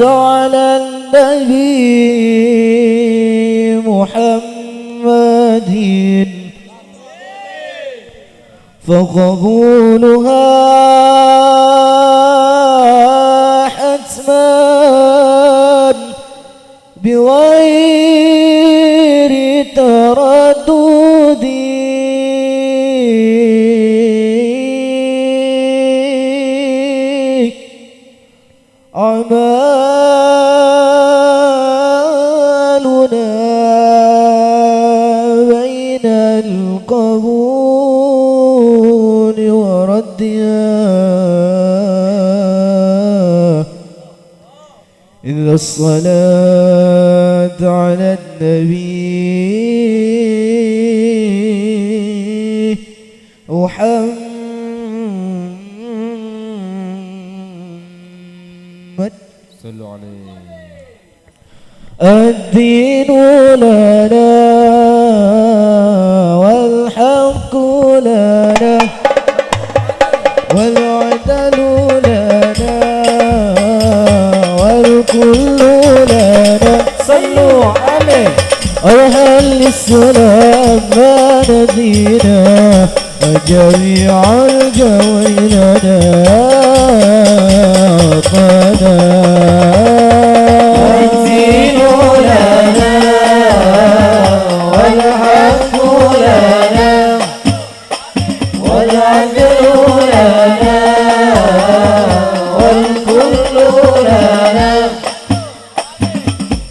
على النبي محمد فقبولها حتما بغير تردد أعمالنا بين القبول وردها إذا الصلاة على النبي محمد صلوا عليه. الدين لنا والحق لنا والعدل لنا والكل لنا صلوا عليه. أهل السلام ما ندينا وجميع الجوي لنا قنا الدين لنا والحق لنا والعدل لنا والكل لنا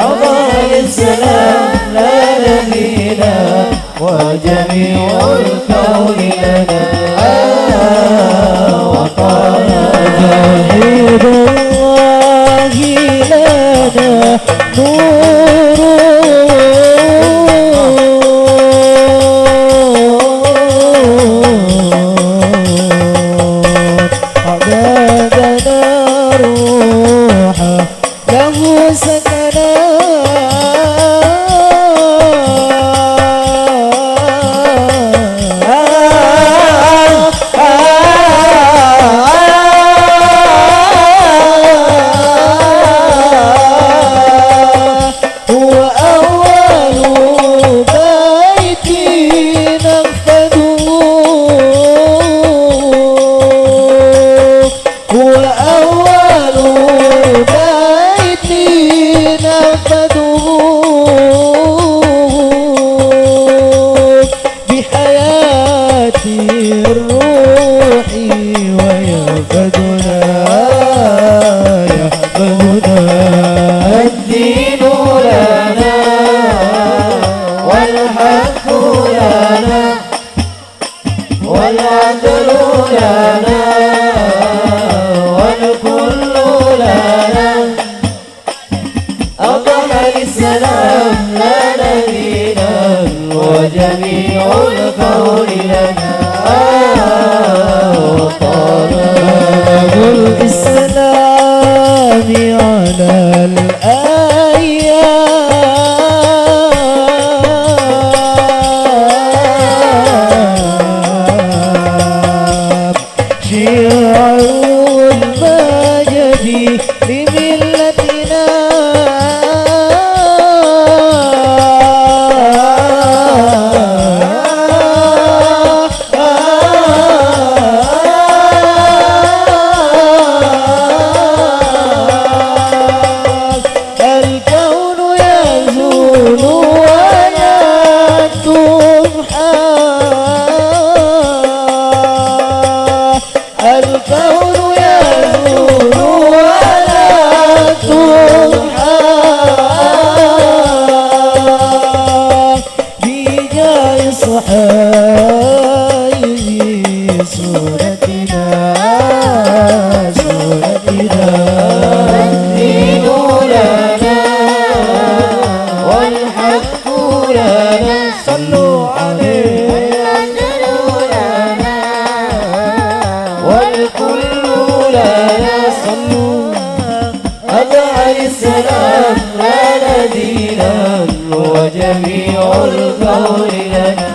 أضاء السلام لا نبينا وجميع الكون لنا وقال توحيد الله لنا نور عبادنا روحا له سكنا وجميع الكون لنا وطلب الإسلام على الأيام شيعة المجد لملتنا السلام لا دينا وجميع الكون لنا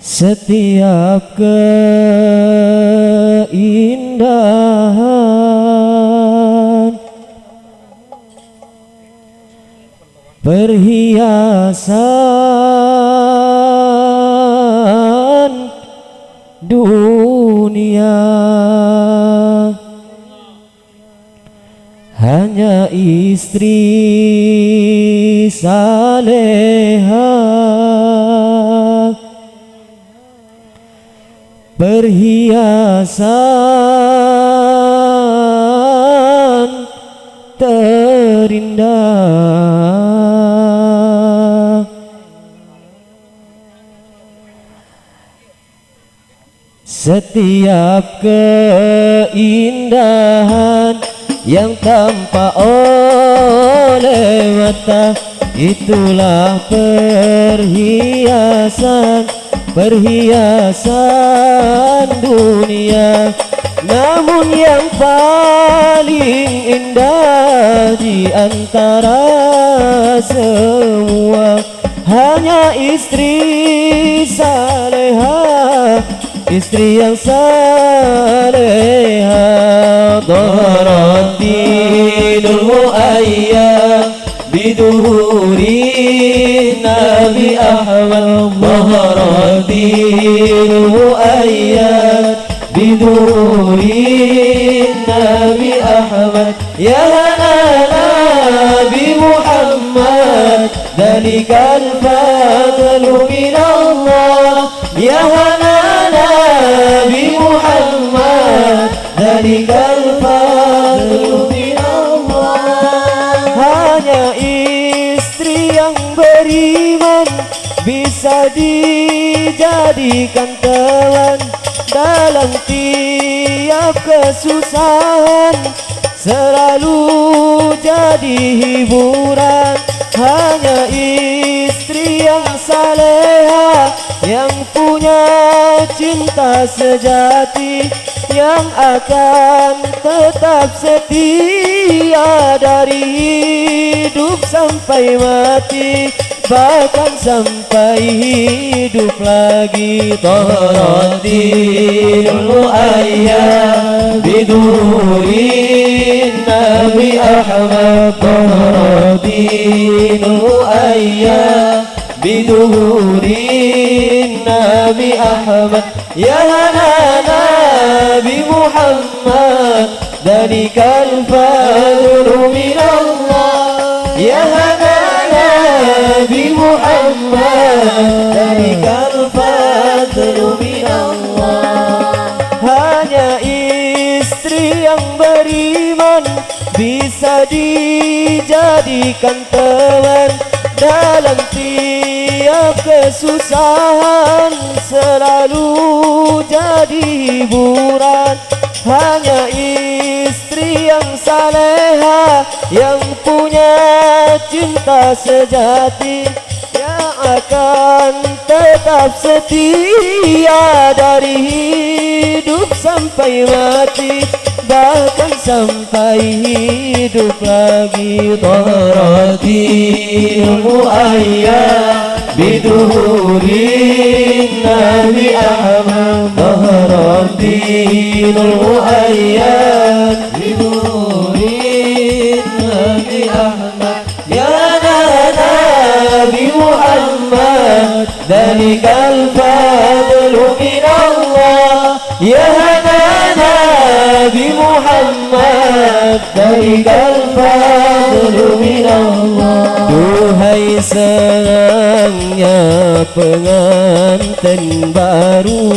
Setiap keindahan perhiasan dunia hanya istri saleha, perhiasan terindah. Setiap keindahan yang tampak oleh mata, itulah perhiasan dunia. Namun yang paling indah di antara semua hanya istri saleha, istri yang saleha. Dharatinul muayyad biduhuri Nabi Ahmad, dharatinul muayyad biduhuri Nabi Ahmad. Ya Nabi Muhammad, dalikal fadlu min Allah. Ya Nabi Muhammad, dalikal fadlu min Allah. Hanya istri yang beriman bisa dijadikan teman dalam tiap kesusahan, selalu jadi hiburan. Hanya istri yang saleha, yang punya cinta sejati, yang akan tetap setia dari hidup sampai mati, bahkan sampai hidup lagi. Dharatinul muayyad biduhuri Nabi Ahmad, dharatinul muayyad biduhuri Nabi Ahmad. Ya Nabi Muhammad, dalikal fadlu min Allah. Ya Nabi Muhammad, dalikal fadlu min Allah. Hanya istri yang beriman bisa dijadikan teman dalam tiap kesusahan, selalu jadi hiburan. Hanya istri yang saleha, yang punya cinta sejati, yang akan tetap setia dari hidup sampai mati, bahkan sampai hidup lagi. Dharatinul muayyad biduhuri Nabi Ahmad, dharatinul muayyad biduhuri Nabi Ahmad. Ya Nabi Muhammad, dalikal fadlu min Allah. Ya Nabi Muhammad, dalikal fadlu min Allah. Duhai senangnya pengantin baru,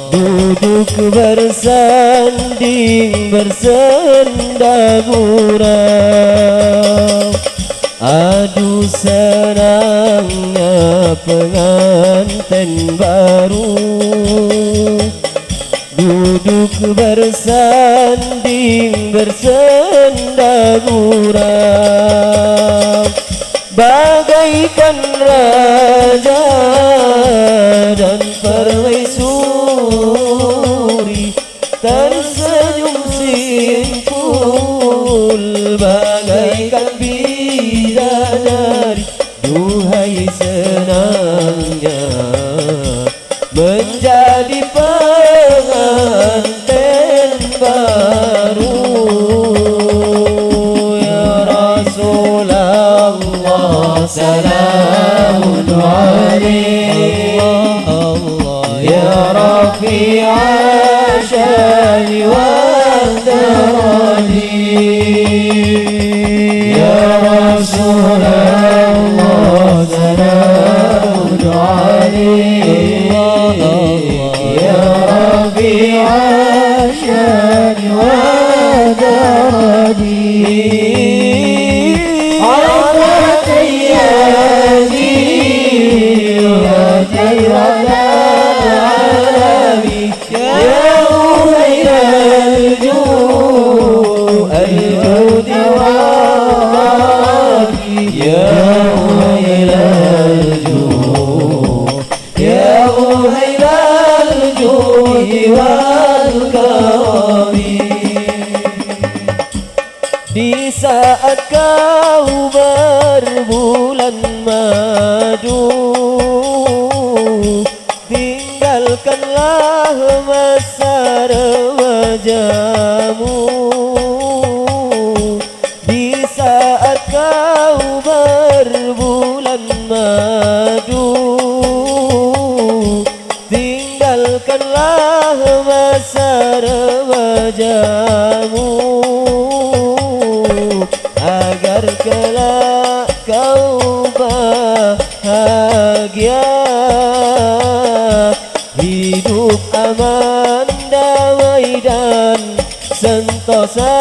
duduk bersanding bersenda gurau. Aduh senangnya pengantin baru, duduk bersanding bersenda gurau. Bagaikan raja dan permaisuri, tersenyum simpul bagaikan bidadari. Duhai senangnya يا رفيع الشان والدرج يا رسول الله سلام عليك يا رفيع الشان والدرج عرفت يدي يا خير العالم يا أهيل الجود والكرم يا أهيل الجود يا أهيل الجود والكرم di saat kau berbulan madu, tinggalkanlah masa remajamu. Di saat kau berbulan madu, tinggalkanlah masa remajamu. Agar kelak kau bahagia, hidup aman, damai dan sentosa.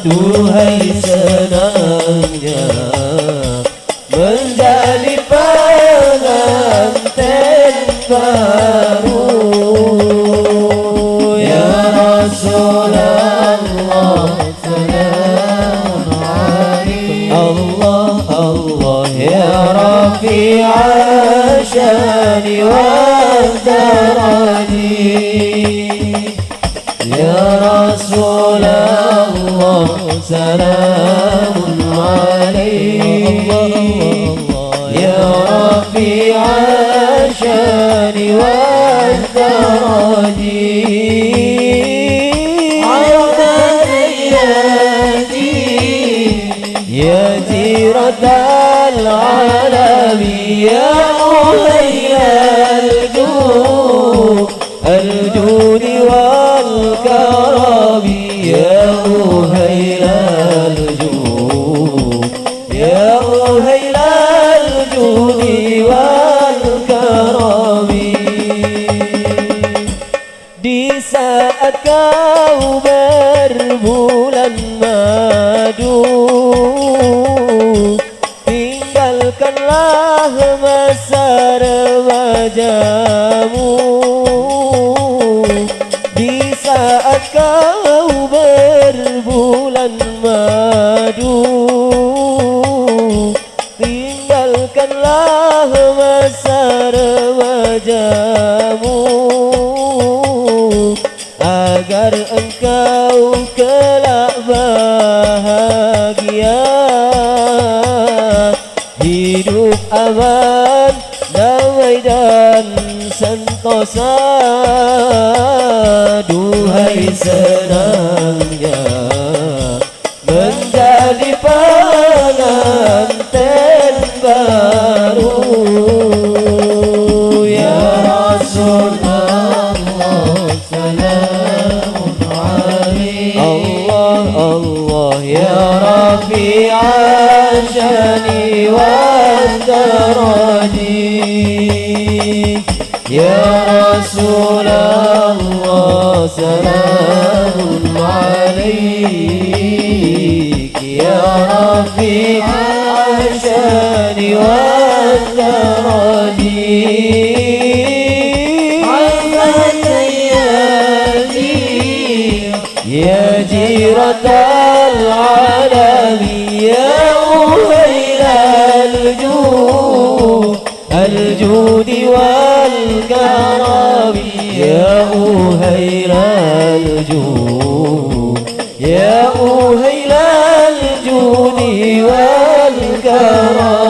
Duhai senangnya menjadi pengantin baru ya Rasulullah. Allah Allah ya Rafi'a syani والدرج ya Rasulullah salamun alaik ya Rafi'a syani والدرج يا جيرة العالم يا أهيل الجود والكرم يا أهيل الجود يا أهيل الجود والكرم di saat kau berbulan madu, tinggalkanlah masa remajamu. Di saat kau berbulan madu, tinggalkanlah masa remajamu. Agar engkau kelak bahagia, hidup aman, damai dan sentosa. Duhai senangnya menjadi pengantin baru ya Rasulullah salamun alaik. Allah Allah ya Rafi'a syani والدرج يا رسول الله سلام عليك يا رفيع الشان والدرج عفت يا جيرة العالم يا أهيل الجود والكرم يا أهيل الجود يا أهيل الجود والكرم